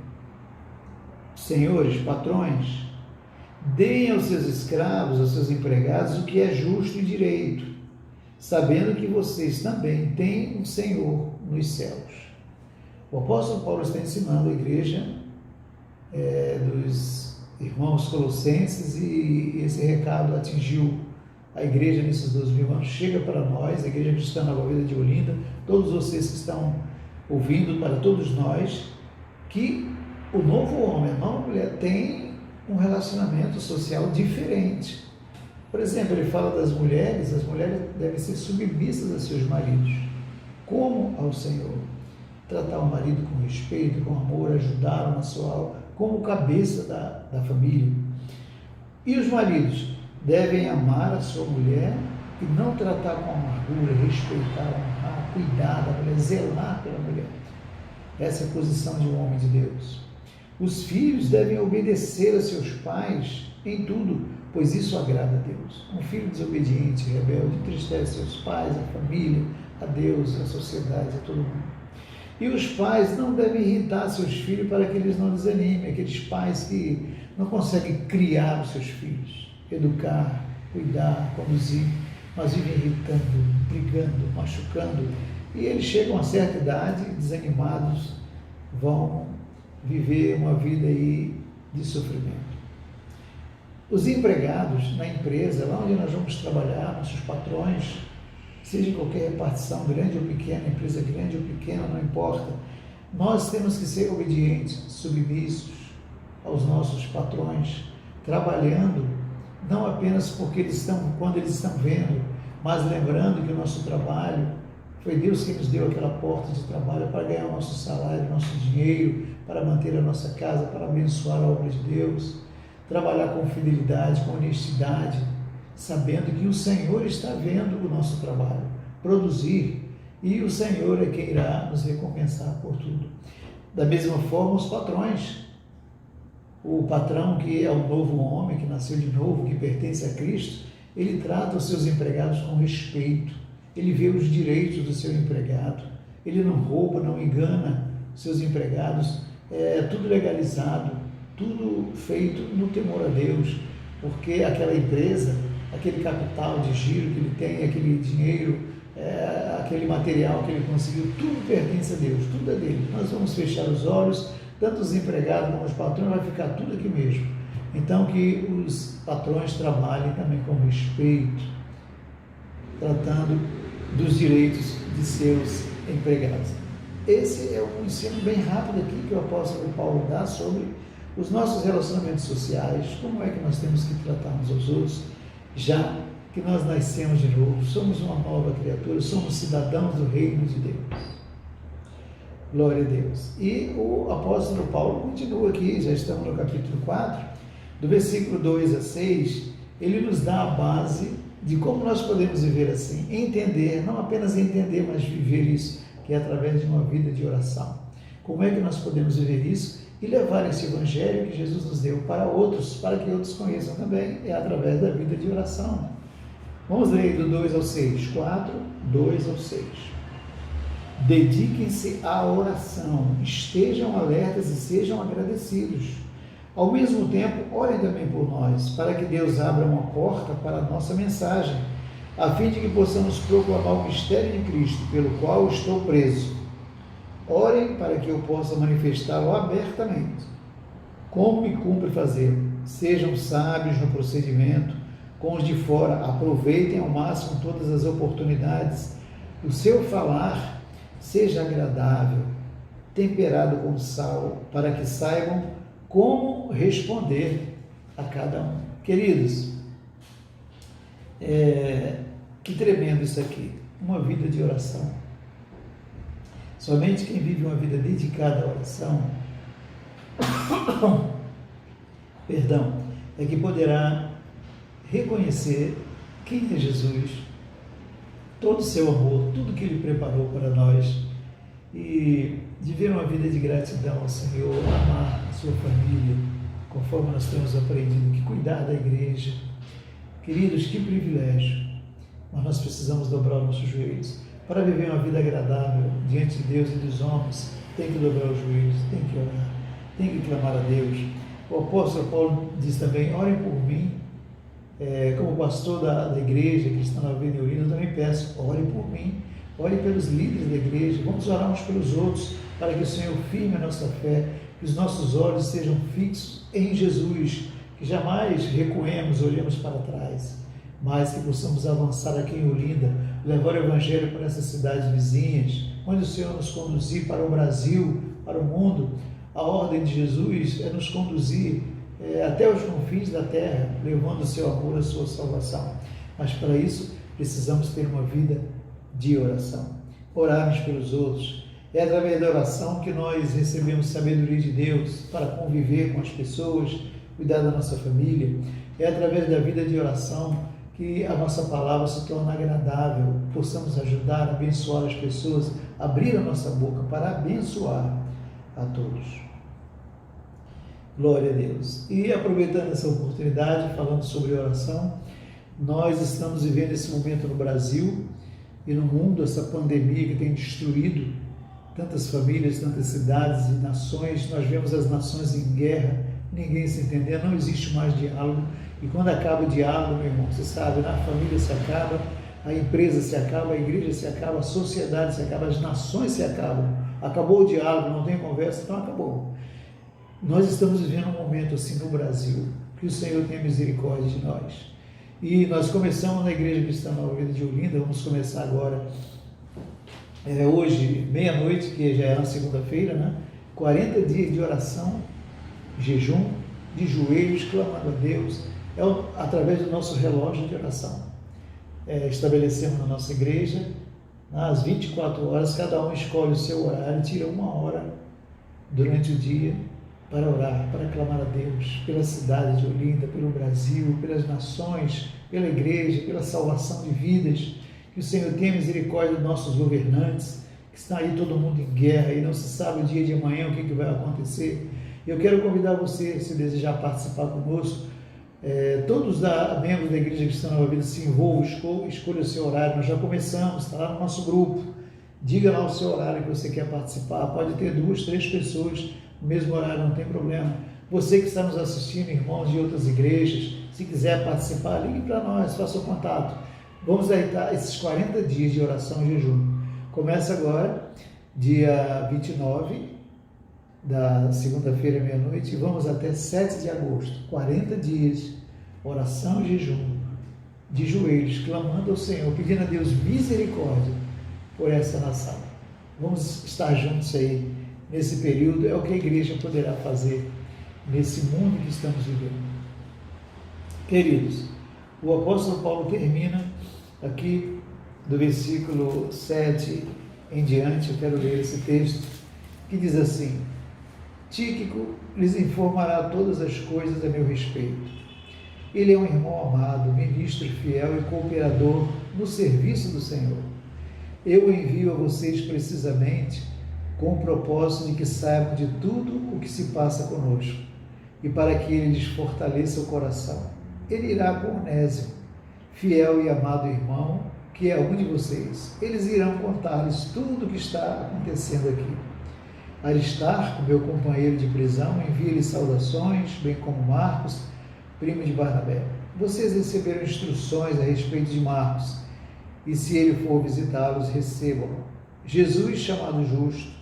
Senhores, patrões, deem aos seus escravos, aos seus empregados, o que é justo e direito, sabendo que vocês também têm um Senhor nos céus. O apóstolo Paulo está ensinando a igreja dos irmãos colossenses, e esse recado atingiu a igreja nesses 2000 anos, chega para nós, a Igreja Cristã Nova Vida de Olinda, todos vocês que estão ouvindo, para todos nós, que o novo homem, a nova mulher, tem um relacionamento social diferente. Por exemplo, ele fala das mulheres, as mulheres devem ser submissas a seus maridos, como ao Senhor. Tratar o marido com respeito, com amor, ajudá-lo na sua aula, como cabeça da família. E os maridos devem amar a sua mulher e não tratar com amargura, respeitar, honrar, cuidar da mulher, zelar pela mulher. Essa é a posição de um homem de Deus. Os filhos devem obedecer a seus pais em tudo, pois isso agrada a Deus. Um filho desobediente, rebelde, entristece seus pais, a família, a Deus, a sociedade, a todo mundo. E os pais não devem irritar seus filhos para que eles não desanimem, aqueles pais que não conseguem criar os seus filhos, educar, cuidar, conduzir, mas vivem irritando, brigando, machucando, e eles chegam a certa idade, desanimados, vão viver uma vida aí de sofrimento. Os empregados na empresa, lá onde nós vamos trabalhar, nossos patrões, seja em qualquer repartição, grande ou pequena, empresa grande ou pequena, não importa, nós temos que ser obedientes, submissos aos nossos patrões, trabalhando, não apenas porque quando eles estão vendo, mas lembrando que o nosso trabalho, foi Deus que nos deu aquela porta de trabalho para ganhar o nosso salário, nosso dinheiro, para manter a nossa casa, para abençoar a obra de Deus, trabalhar com fidelidade, com honestidade, sabendo que o Senhor está vendo o nosso trabalho, produzir, e o Senhor é quem irá nos recompensar por tudo. Da mesma forma, os patrões, o patrão que é o novo homem, que nasceu de novo, que pertence a Cristo, ele trata os seus empregados com respeito, ele vê os direitos do seu empregado, ele não rouba, não engana os seus empregados, é tudo legalizado, tudo feito no temor a Deus, porque aquela empresa, aquele capital de giro que ele tem, aquele dinheiro, aquele material que ele conseguiu, tudo pertence a Deus, tudo é dele. Nós vamos fechar os olhos, tanto os empregados como os patrões, vai ficar tudo aqui mesmo. Então, que os patrões trabalhem também com respeito, tratando dos direitos de seus empregados. Esse é um ensino bem rápido aqui que o apóstolo Paulo dá sobre os nossos relacionamentos sociais, como é que nós temos que tratar uns aos outros, já que nós nascemos de novo, somos uma nova criatura, somos cidadãos do reino de Deus. Glória a Deus. E o apóstolo Paulo continua aqui, já estamos no capítulo 4, do versículo 2 a 6, ele nos dá a base de como nós podemos viver assim, entender, não apenas entender, mas viver isso, que é através de uma vida de oração. Como é que nós podemos viver isso e levar esse evangelho que Jesus nos deu para outros, para que outros conheçam também, é através da vida de oração. Vamos ler do 2 ao 6, 4, 2 ao 6. Dediquem-se à oração, estejam alertas e sejam agradecidos. Ao mesmo tempo, orem também por nós, para que Deus abra uma porta para a nossa mensagem, a fim de que possamos proclamar o mistério de Cristo, pelo qual estou preso. Orem para que eu possa manifestá-lo abertamente. Como me cumpre fazer? Sejam sábios no procedimento, com os de fora, aproveitem ao máximo todas as oportunidades. O seu falar seja agradável, temperado com sal, para que saibam como responder a cada um. Queridos, que tremendo isso aqui, uma vida de oração. Somente quem vive uma vida dedicada à oração, é que poderá reconhecer quem é Jesus, todo o seu amor, tudo que Ele preparou para nós, e viver uma vida de gratidão ao Senhor, amar a sua família, conforme nós temos aprendido, que cuidar da igreja. Queridos, que privilégio, mas nós precisamos dobrar os nossos joelhos. Para viver uma vida agradável diante de Deus e dos homens, tem que dobrar os joelhos, tem que orar, tem que clamar a Deus. O apóstolo Paulo diz também, orem por mim, como pastor da igreja cristã Nova Vida de Olinda, eu também peço, orem por mim, ore pelos líderes da igreja, vamos orar uns pelos outros, para que o Senhor firme a nossa fé, que os nossos olhos sejam fixos em Jesus, que jamais recuemos, olhemos para trás, mas que possamos avançar aqui em Olinda, levar o Evangelho para essas cidades vizinhas, onde o Senhor nos conduzir para o Brasil, para o mundo. A ordem de Jesus é nos conduzir até os confins da terra, levando o seu amor, a sua salvação. Mas para isso precisamos ter uma vida de oração, orarmos pelos outros. É através da oração que nós recebemos sabedoria de Deus para conviver com as pessoas, cuidar da nossa família. É através da vida de oração que a nossa palavra se torna agradável, possamos ajudar, abençoar as pessoas, abrir a nossa boca para abençoar a todos. Glória a Deus. E aproveitando essa oportunidade, falando sobre oração, nós estamos vivendo esse momento no Brasil e no mundo, essa pandemia que tem destruído tantas famílias, tantas cidades e nações. Nós vemos as nações em guerra, ninguém se entendendo, não existe mais diálogo. E quando acaba o diálogo, meu irmão, você sabe, a família se acaba, a empresa se acaba, a igreja se acaba, a sociedade se acaba, as nações se acabam. Acabou o diálogo, não tem conversa, então acabou. Nós estamos vivendo um momento assim no Brasil, que o Senhor tenha misericórdia de nós. E nós começamos na Igreja Cristã Nova Vida de Olinda, vamos começar agora, hoje, meia-noite, que já é na segunda-feira, 40 dias de oração, jejum, de joelhos, clamando a Deus, através do nosso relógio de oração. Estabelecemos na nossa igreja, às 24 horas, cada um escolhe o seu horário, tira uma hora durante o dia para orar, para clamar a Deus pela cidade de Olinda, pelo Brasil, pelas nações, pela igreja, pela salvação de vidas. Que o Senhor tenha misericórdia dos nossos governantes, que está aí todo mundo em guerra e não se sabe o dia de amanhã o que vai acontecer. Eu quero convidar você, se desejar participar conosco, todos membros da Igreja Cristã Nova Vida se envolvam, escolha o seu horário. Nós já começamos, está lá no nosso grupo. Diga lá o seu horário que você quer participar. Pode ter 2, 3 pessoas no mesmo horário, não tem problema. Você que está nos assistindo, irmãos de outras igrejas, se quiser participar, ligue para nós, faça o contato. Vamos deitar esses 40 dias de oração e jejum. Começa agora, dia 29, da segunda-feira, meia-noite, e vamos até 7 de agosto. 40 dias, oração e jejum, de joelhos, clamando ao Senhor, pedindo a Deus misericórdia por essa nação. Vamos estar juntos aí nesse período, é o que a igreja poderá fazer nesse mundo que estamos vivendo. Queridos, o apóstolo Paulo termina aqui do versículo 7 em diante. Eu quero ler esse texto que diz assim: Tíquico lhes informará todas as coisas a meu respeito. Ele é um irmão amado, ministro fiel e cooperador no serviço do Senhor. Eu o envio a vocês precisamente com o propósito de que saibam de tudo o que se passa conosco e para que ele lhes fortaleça o coração. Ele irá com Onésimo, fiel e amado irmão, que é um de vocês. Eles irão contar-lhes tudo o que está acontecendo aqui. Aristarco, meu companheiro de prisão, envia-lhe saudações, bem como Marcos, primo de Barnabé. Vocês receberam instruções a respeito de Marcos, e se ele for visitá-los, recebam-no. Jesus, chamado Justo,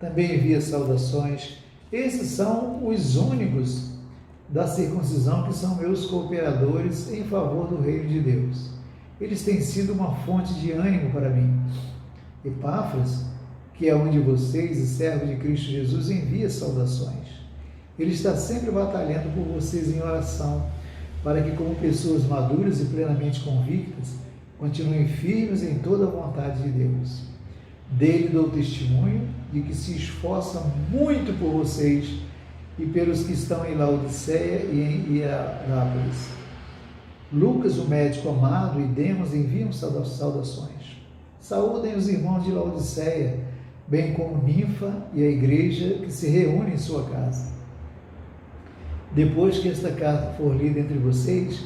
também envia saudações. Esses são os únicos da circuncisão que são meus cooperadores em favor do reino de Deus. Eles têm sido uma fonte de ânimo para mim. Epáfras, que é um de vocês e servo de Cristo Jesus, envia saudações. Ele está sempre batalhando por vocês em oração, para que, como pessoas maduras e plenamente convictas, continuem firmes em toda a vontade de Deus. Dele dou testemunho de que se esforça muito por vocês e pelos que estão em Laodiceia e em Hierápolis. Lucas, o médico amado, e Demos enviam saudações. Saúdem os irmãos de Laodiceia, bem como Ninfa e a igreja que se reúne em sua casa. Depois que esta carta for lida entre vocês,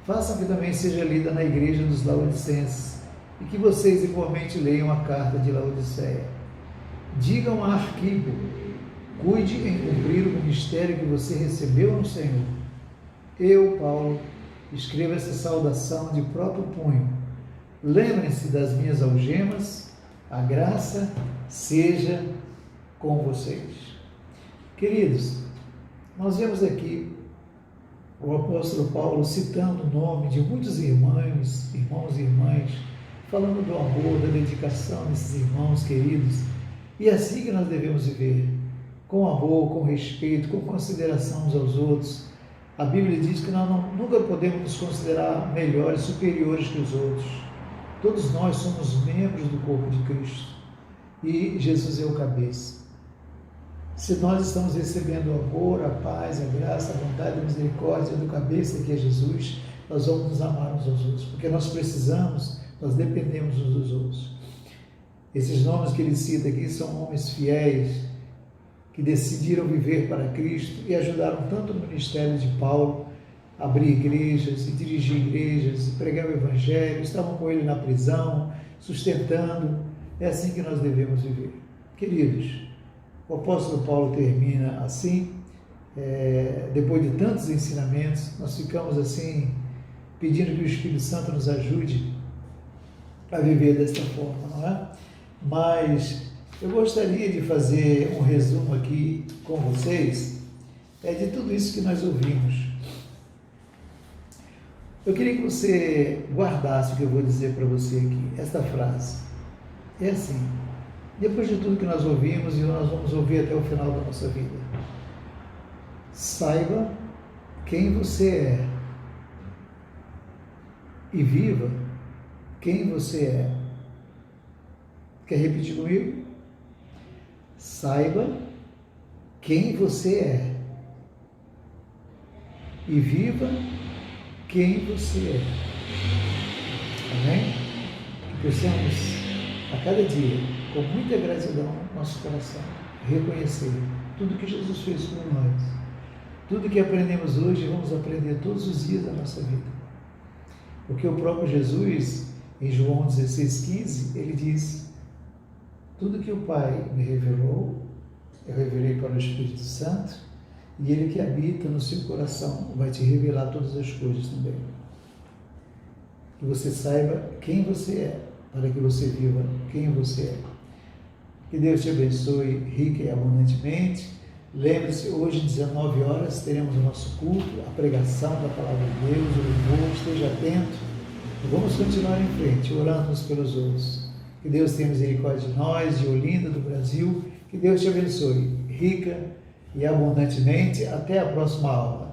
façam que também seja lida na igreja dos Laodicenses, e que vocês igualmente leiam a carta de Laodiceia. Digam a Arquipo, cuide em cumprir o ministério que você recebeu no Senhor. Eu, Paulo, escrevo essa saudação de próprio punho. Lembrem-se das minhas algemas A graça seja com vocês. Queridos, nós vemos aqui o apóstolo Paulo citando o nome de muitos irmãos e irmãs, falando do amor, da dedicação desses irmãos queridos. E é assim que nós devemos viver, com amor, com respeito, com consideração uns aos outros. A Bíblia diz que nós nunca podemos nos considerar melhores, superiores que os outros. Todos nós somos membros do corpo de Cristo e Jesus é o cabeça. Se nós estamos recebendo o amor, a paz, a graça, a bondade, a misericórdia do cabeça que é Jesus, nós vamos nos amar uns aos outros, porque nós precisamos, nós dependemos uns dos outros. Esses nomes que ele cita aqui são homens fiéis, que decidiram viver para Cristo e ajudaram tanto no ministério de Paulo, a abrir igrejas, e dirigir igrejas, e pregar o Evangelho, estavam com ele na prisão, sustentando. É assim que nós devemos viver. Queridos, o apóstolo Paulo termina assim, depois de tantos ensinamentos, nós ficamos assim, pedindo que o Espírito Santo nos ajude a viver desta forma, não é? Mas eu gostaria de fazer um resumo aqui com vocês de tudo isso que nós ouvimos. Eu queria que você guardasse o que eu vou dizer para você aqui, esta frase. É assim, depois de tudo que nós ouvimos e nós vamos ouvir até o final da nossa vida, saiba quem você é e viva quem você é. Quer repetir comigo? Saiba quem você é e viva quem você é. Amém? Que possamos a cada dia, com muita gratidão no nosso coração, reconhecer tudo que Jesus fez por nós, tudo que aprendemos hoje, vamos aprender todos os dias da nossa vida. Porque o próprio Jesus, em João 16,15, ele diz: tudo que o Pai me revelou, eu revelei para o Espírito Santo, e ele que habita no seu coração vai te revelar todas as coisas também. Que você saiba quem você é, para que você viva quem você é. Que Deus te abençoe rica e abundantemente. Lembre-se, hoje, 19 horas, teremos o nosso culto, a pregação da Palavra de Deus, o louvor, esteja atento. E vamos continuar em frente, orando uns pelos outros. Que Deus tenha misericórdia de nós, de Olinda, do Brasil. Que Deus te abençoe rica e abundantemente. Até a próxima aula.